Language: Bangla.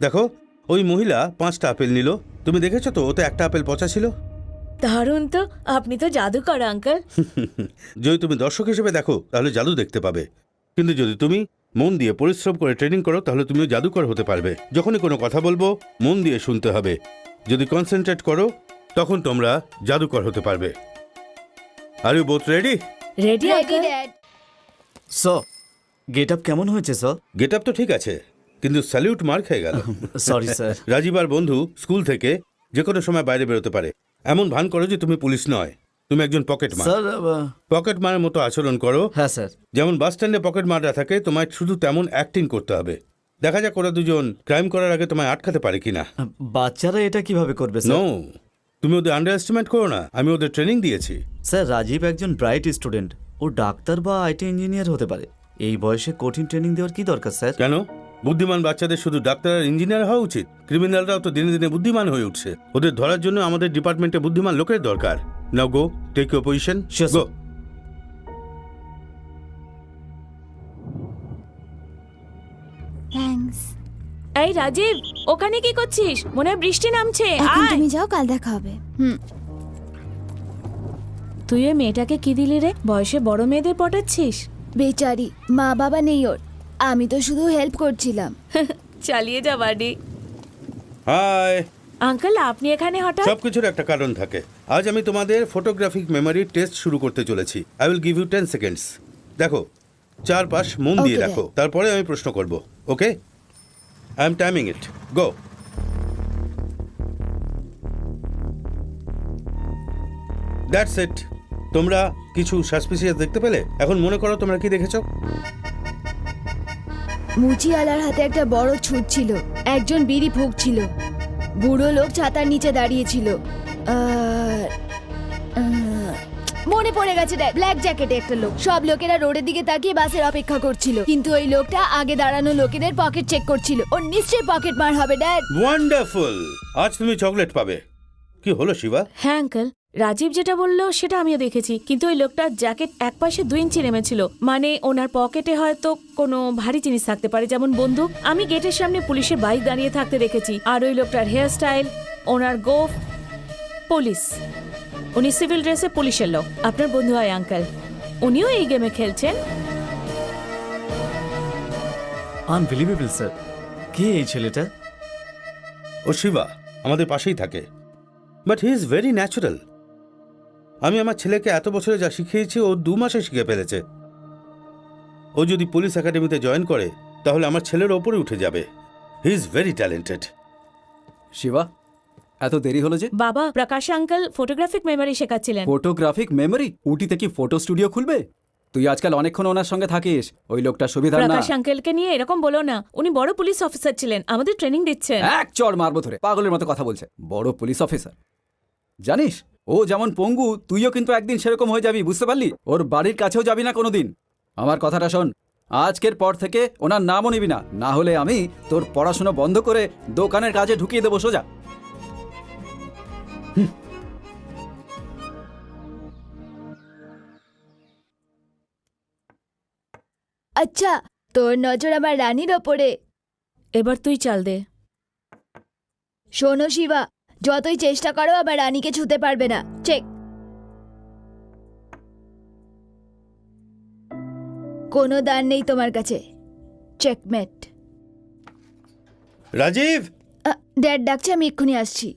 দেখো, ওই মহিলা 5টা আপেল নিল। তুমি দেখেছো তো, ওতে একটা আপেল পচা ছিল। দারুণ তো, আপনি তো জাদুকর আঙ্কেল। যদি তুমি দর্শক হিসেবে দেখো তাহলে জাদু দেখতে পাবে, কিন্তু যদি তুমি মন দিয়ে পরিশ্রম করে ট্রেনিং করো তাহলে তুমিও জাদুকর হতে পারবে। যখনই কোনো কথা বলবো মন দিয়ে শুনতে হবে। যদি কনসেন্ট্রেট করো তখন তোমরা জাদুকর হতে পারবে। Are you both ready? Ready uncle? Sir, get up কেমন হয়েছে স্যার? গেট আপ তো ঠিক আছে, কিন্তু স্যালিউট মার খেয়ে গেল। Sorry sir. রাজীব আর বন্ধু স্কুল থেকে যে কোনো সময় বাইরে বেরোতে পারে। এমন ভান করো যে তুমি পুলিশ নয়, তুমি একজন পকেট মার। স্যার পকেট মারের মতো আচরণ করো। হ্যাঁ স্যার। যেমন বাস স্ট্যান্ডে পকেট মাররা থাকে, তোমায় শুধু তেমন অ্যাক্টিং করতে হবে। দেখা যাক ওরা দুজন ক্রাইম করার আগে তোমায় আটকাতে পারে কিনা। বাচ্চারা এটা কিভাবে করবে নো, স্যার? তুমি ওদের আন্ডার এস্টিমেট করো না, আমি ওদের ট্রেনিং দিয়েছি। স্যার, রাজীব একজন ব্রাইট স্টুডেন্ট। ও ডাক্তার বা আইটি ইঞ্জিনিয়ার হতে পারে। এই বয়সে কঠিন ট্রেনিং দেওয়ার কি দরকার স্যার? কেন? বুদ্ধিমান বাচ্চাদের শুধু ডাক্তার আর ইঞ্জিনিয়ার হওয়া উচিত? ক্রিমিনালরাও তো দিনে দিনে বুদ্ধিমান হয়ে উঠছে। ওদের ধরার জন্য আমাদের ডিপার্টমেন্টে বুদ্ধিমান লোকের দরকার। Now go, take your position. Sure, go. sir. Thanks. এই রাজীব, ওখানে কি করছিস? মনে হয় বৃষ্টি নামছে। এখন আয়। তুমি যাও, কাল দেখা হবে। তুই ওই মেয়েটাকে কি দিলি রে? বয়সে বড় মেয়েদের পটাচ্ছিস? বেচারি, মা বাবা নেই ওর, আমি তো শুধু হেল্প করছিলাম। চালিয়ে যা বাড়ি। হাই। আঙ্কেল, আপনি এখানে হঠাৎ? সবকিছুর একটা কারণ থাকে। আজ আমি তোমাদের ফটোগ্রাফিক মেমোরি টেস্ট শুরু করতে চলেছি। I will give you 10 seconds. দেখো, চারপাশ মন দিয়ে Okay, দেখো, তারপরে আমি প্রশ্ন করব। Okay? I am timing it. Go. That's it. তোমরা কিছু সাসপিসিয়াস দেখতে পেলে? এখন মনে করো তোমরা কি দেখেছো? মুচিওয়ালার হাতে একটা বড় ছুট ছিল, একজন বিড়ি ফুঁকছিল, বুড়ো লোক ছাতার নিচে দাঁড়িয়েছিল। আর, মনে পড়ে গেছে, ব্ল্যাক জ্যাকেটে একটা লোক। সব লোকেরা রোডের দিকে তাকিয়ে বাসের অপেক্ষা করছিল, কিন্তু ওই লোকটা আগে দাঁড়ানো লোকেদের পকেট চেক করছিল। ওর নিশ্চয়ই পকেট মার হবে, ড্যাড। ওয়ান্ডারফুল! আজ তুমি চকলেট পাবে। কি হলো শিবা? হ্যাঁ আঙ্কেল, রাজীব যেটা বললো সেটা আমিও দেখেছি, কিন্তু ওই লোকটার জ্যাকেট একপাশে 2 ইঞ্চি নেমেছিল। মানে ওনার পকেটে হয়তো কোনো ভারী জিনিস থাকতে পারে, যেমন বন্দুক। আমি গেটের সামনে পুলিশের বাইক দাঁড়িয়ে থাকতে দেখেছি। আর ওই লোকটার হেয়ার স্টাইল, ওনার গোফ, পুলিশ। উনি সিভিল ড্রেসে পুলিশের লোক। আপনার বন্ধু হয় আঙ্কেল, উনিও এই গেমে খেলছেন। Unbelievable sir. কে এই ছেলেটা? ও শিবা, আমাদের পাশেই থাকে, but he is very natural. আমি আমার ছেলেকে এত বছরে যা শিখিয়েছি ও 2 মাসে শিখে ফেলেছে। ও যদি পুলিশ একাডেমিতে জয়েন করে তাহলে আমার ছেলের ওপরে উঠে যাবে। He is very talented. Shiva, এত দেরি হলো যে? বাবা, প্রকাশ আঙ্কেল ফটোগ্রাফিক মেমোরি শেখাচ্ছিলেন। Photographic memory? উটিতে কি ফটো স্টুডিও খুলবে? তুই আজকাল অনেকক্ষণ ওনার সঙ্গে থাকিস। ওই লোকটা সুবিধার না। প্রকাশ আঙ্কেলকে নিয়ে এরকম বলো না, উনি বড় পুলিশ অফিসার ছিলেন, আমাদের ট্রেনিং দিচ্ছেন। এক চড় মারবো ধরে, পাগলের মতো কথা বলছে। বড় পুলিশ অফিসার জানিস, ও যেমন পঙ্গু তুইও কিন্তু একদিন সেরকম হয়ে যাবি, বুঝতে পারলি? ওর বাড়ির কাছেও যাবি না কোনোদিন। আমার কথাটা শোন, আজকের পর থেকে ওনার নামও নিবি না, না হলে আমি তোর পড়াশোনা বন্ধ করে দোকানের কাজে ঢুকিয়ে দেবো সোজা। আচ্ছা, তোর নজর আমার রানীর ওপরে। এবার তুই চাল দে। শোনো শিবা, যতই চেষ্টা করো আমার রানীকে ছুতে পারবে না। চেক। কোনো দান নেই তোমার কাছে। চেকমেট। রাজীব! ড্যাড ডাকছে, আমি এক্ষুনি আসছি।